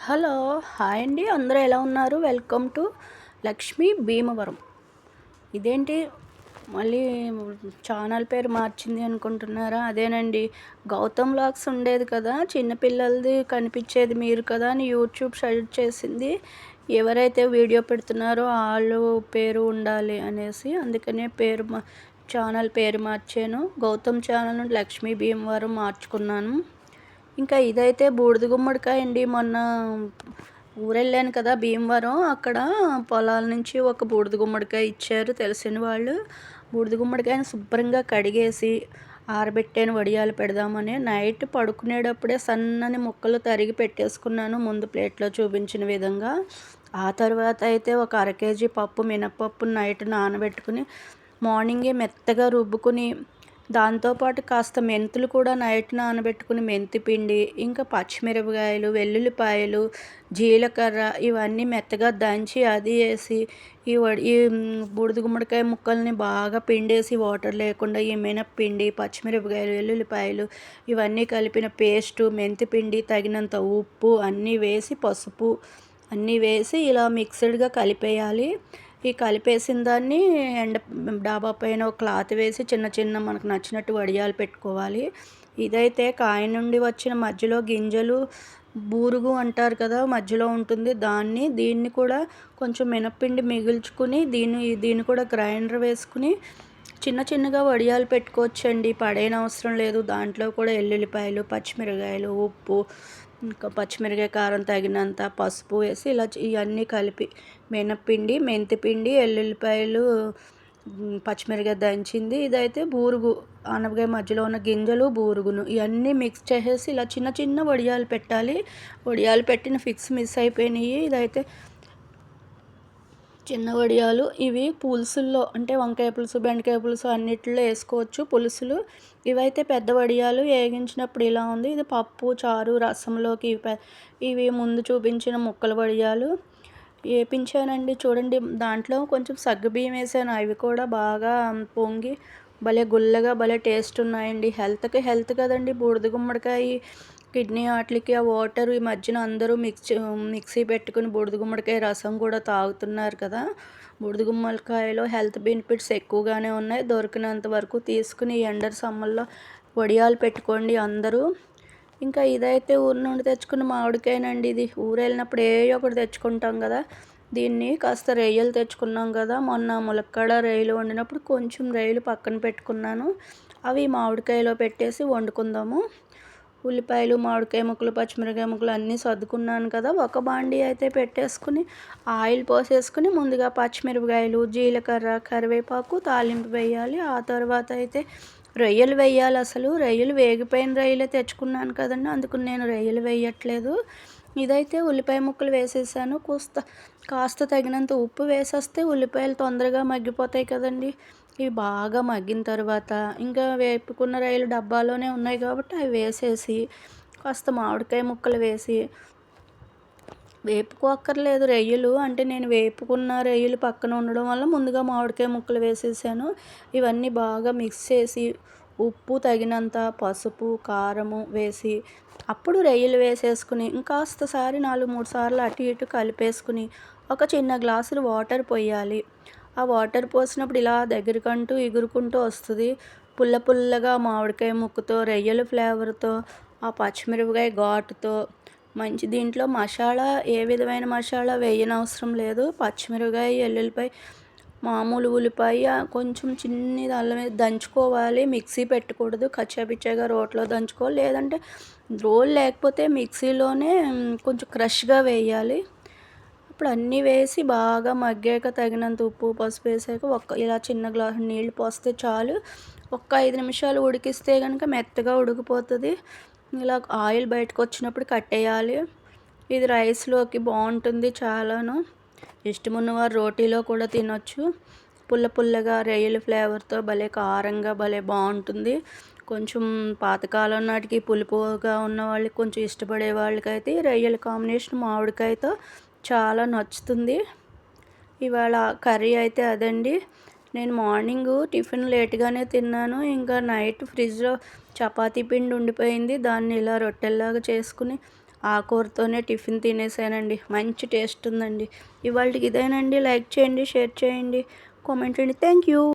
Hello! Hi అండి. అందరూ ఎలా ఉన్నారు? Welcome to Lakshmi Bhimavaram. ఇదేంటి మళ్ళీ ఛానల్ పేరు మార్చింది అనుకుంటున్నారా? అదేనండి, గౌతమ్ వ్లాగ్స్ ఉండేది కదా! చిన్న పిల్లలది కనిపించేది మీరు కదా అని యూట్యూబ్ సజెస్ట్ చేసింది. ఎవరైతే వీడియో పెడుతున్నారో ఆళ్ళు పేరు ఉండాలి అనేసి, అందుకనే ఛానల్ పేరు మార్చాను. గౌతమ్ ఛానల్ నుండి లక్ష్మీ భీమవరం మార్చుకున్నాను. ఇంకా ఇదైతే బూడిద గుమ్మడికాయ అండి. మొన్న ఊరెళ్ళాను కదా భీమవరం, అక్కడ పొలాల నుంచి ఒక బూడిద గుమ్మడికాయ ఇచ్చారు తెలిసిన వాళ్ళు. బూడిద గుమ్మడికాయని శుభ్రంగా కడిగేసి ఆరబెట్టాను వడియాలు పెడదామని. నైట్ పడుకునేటప్పుడే సన్నని ముక్కలు తరిగి పెట్టేసుకున్నాను ముందు ప్లేట్లో చూపించిన విధంగా. ఆ తర్వాత అయితే ఒక అర కేజీ మినప్పప్పుని నైట్ నానబెట్టుకుని మార్నింగే మెత్తగా రుబ్బుకుని, దాంతోపాటు కాస్త మెంతులు కూడా నైట్ నానబెట్టుకుని మెంతి పిండి, ఇంకా పచ్చిమిరపకాయలు, వెల్లుల్లిపాయలు, జీలకర్ర ఇవన్నీ మెత్తగా దంచి అది వేసి ఈ బూడిద గుమ్మడికాయ ముక్కల్ని బాగా పిండేసి వాటర్ లేకుండా ఈ మినప్పిండి, పచ్చిమిరపకాయలు, వెల్లుల్లిపాయలు ఇవన్నీ కలిపిన పేస్టు, మెంతి పిండి, తగినంత ఉప్పు అన్నీ వేసి, పసుపు అన్నీ వేసి ఇలా మిక్స్డ్గా కలిపేయాలి. ఈ కలిపేసిన దాన్ని డాబా పైన ఒక క్లాత్ వేసి చిన్న చిన్న మనకు నచ్చినట్టు వడియాలు పెట్టుకోవాలి. ఇదైతే కాయ నుండి వచ్చిన మధ్యలో గింజలు బూరుగు అంటారు కదా, మధ్యలో ఉంటుంది. దీన్ని కూడా కొంచెం మినప్పిండి మిగుల్చుకుని దీన్ని కూడా గ్రైండర్ వేసుకుని చిన్న చిన్నగా వడియాలు పెట్టుకోవచ్చండి, పడేయనవసరం లేదు. దాంట్లో కూడా ఎల్లుల్లిపాయలు, పచ్చిమిరపకాయలు, ఉప్పు, ఇంకా పచ్చిమిరపకాయ కారం తగినంత, పసుపు వేసి ఇలా ఇవన్నీ కలిపి మినప్పిండి, మెంతిపిండి, ఎల్లుల్లిపాయలు, పచ్చిమిరపకాయ దంచింది, ఇదైతే బూరుగు, ఆనపకాయ మధ్యలో ఉన్న గింజలు, బూరుగును ఇవన్నీ మిక్స్ చేసేసి ఇలా చిన్న చిన్న వడియాలు పెట్టాలి. వడియాలు పెట్టిన ఫిక్స్ మిస్ అయిపోయినాయి. ఇదైతే చిన్న వడియాలు. ఇవి పులుసుల్లో అంటే వంకాయ పులుసు, బెండకాయ పులుసు అన్నిటిలో వేసుకోవచ్చు పులుసులు. ఇవైతే పెద్ద వడియాలు వేగించినప్పుడు ఇలా ఉంది. ఇది పప్పు, చారు, రసంలోకి ఇవి ముందు చూపించిన ముక్కల వడియాలు వేపించానండి. చూడండి, దాంట్లో కొంచెం సగ్గుబియ్యం వేసాను. అవి కూడా బాగా పొంగి భలే గుల్లగా భలే టేస్ట్ ఉన్నాయండి. హెల్త్ కదండి బూడిద గుమ్మడికాయ. కిడ్నీ వాటికి ఆ వాటర్ ఈ మధ్యన అందరూ మిక్సీ పెట్టుకుని బూడిద గుమ్మడికాయ రసం కూడా తాగుతున్నారు కదా. బూడిద గుమ్మడికాయలో హెల్త్ బెనిఫిట్స్ ఎక్కువగానే ఉన్నాయి. దొరికినంత వరకు తీసుకుని ఎండర్ సమ్మర్లో వడియాలు పెట్టుకోండి అందరూ. ఇంకా ఇదైతే ఊరి నుండి తెచ్చుకున్న మామిడికాయనండి. ఇది ఊరు వెళ్ళినప్పుడు ఒకటి తెచ్చుకుంటాం కదా. దీన్ని కాస్త రొయ్యలు తెచ్చుకున్నాం కదా, మొన్న ములక్కాడ రొయ్యలు వండినప్పుడు కొంచెం రొయ్యలు పక్కన పెట్టుకున్నాను. అవి మామిడికాయలో పెట్టేసి వండుకుందాము. ఉల్లిపాయలు, మామిడికాయ ముక్కలు, పచ్చిమిరపకాయ ముక్కలు అన్నీ సర్దుకున్నాను కదా. ఒక బాండీ అయితే పెట్టేసుకుని ఆయిల్ పోసేసుకుని ముందుగా పచ్చిమిరపకాయలు, జీలకర్ర, కరివేపాకు తాలింపు వేయాలి. ఆ తర్వాత అయితే రొయ్యలు వేయాలి. అసలు రొయ్యలు వేగిపోయిన రొయ్యలే తెచ్చుకున్నాను కదండి, అందుకు నేను రొయ్యలు వేయట్లేదు. ఇదైతే ఉల్లిపాయ ముక్కలు వేసేసాను. కాస్త తగినంత ఉప్పు వేసేస్తే ఉల్లిపాయలు తొందరగా మగ్గిపోతాయి కదండి. ఇవి బాగా మగ్గిన తర్వాత ఇంకా వేపుకున్న రొయ్యలు డబ్బాలోనే ఉన్నాయి కాబట్టి అవి వేసేసి కాస్త మామిడికాయ ముక్కలు వేసి, వేపుకోక్కర్లేదు రొయ్యలు, అంటే నేను వేపుకున్న రొయ్యలు పక్కన ఉండడం వల్ల ముందుగా మామిడికాయ ముక్కలు వేసేసాను. ఇవన్నీ బాగా మిక్స్ చేసి ఉప్పు తగినంత, పసుపు, కారము వేసి అప్పుడు రొయ్యలు వేసేసుకుని ఇంకాస్త 4-3 సార్లు అటు ఇటు కలిపేసుకుని ఒక చిన్న గ్లాసులు వాటర్ పోయాలి. ఆ వాటర్ పోసినప్పుడు ఇలా దగ్గరకంటూ ఎగురుకుంటూ వస్తుంది. పుల్లగా మామిడికాయ ముక్కతో, రొయ్యల ఫ్లేవర్తో, ఆ పచ్చిమిరపకాయ ఘాటుతో మంచి. దీంట్లో మసాలా ఏ విధమైన మసాలా వేయనవసరం లేదు. పచ్చిమిరపకాయ, ఎల్లుల్లిపాయ, మామూలు ఉల్లిపాయ, కొంచెం చిన్నది అల్లం మీద దంచుకోవాలి. మిక్సీ పెట్టకూడదు, కచ్చాపిచ్చాగా రోట్లో దంచుకోవాలి. లేదంటే రోల్ లేకపోతే మిక్సీలోనే కొంచెం క్రష్గా వేయాలి. ఇప్పుడు అన్నీ వేసి బాగా మగ్గాక తగినంత ఉప్పు, పసుపు వేసాక ఇలా చిన్న గ్లాసు నీళ్ళు పోస్తే చాలు. 5 నిమిషాలు ఉడికిస్తే కనుక మెత్తగా ఉడికిపోతుంది. ఇలా ఆయిల్ బయటకు వచ్చినప్పుడు కట్టేయాలి. ఇది రైస్లోకి బాగుంటుంది చాలాను. ఇష్టమున్నవారు రోటీలో కూడా తినొచ్చు. పుల్లగా రొయ్యల ఫ్లేవర్తో భలే కారంగా భలే బాగుంటుంది. కొంచెం పాతకాలం నాటికి పులుపుగా ఉన్న వాళ్ళకి, కొంచెం ఇష్టపడే వాళ్ళకైతే రొయ్యల కాంబినేషన్ మామిడికాయతో చాలా నచ్చుతుంది. ఇవాళ కర్రీ అయితే అదండి. నేను మార్నింగు టిఫిన్ లేట్గానే తిన్నాను. ఇంకా నైట్ ఫ్రిడ్జ్లో చపాతీ పిండి ఉండిపోయింది. దాన్ని ఇలా రొట్టెల్లాగా చేసుకుని ఆ కూరతోనే టిఫిన్ తినేసానండి. మంచి టేస్ట్ ఉందండి. ఇవాళకి ఇదేనండి. లైక్ చేయండి, షేర్ చేయండి, కామెంట్ చేయండి. Thank you.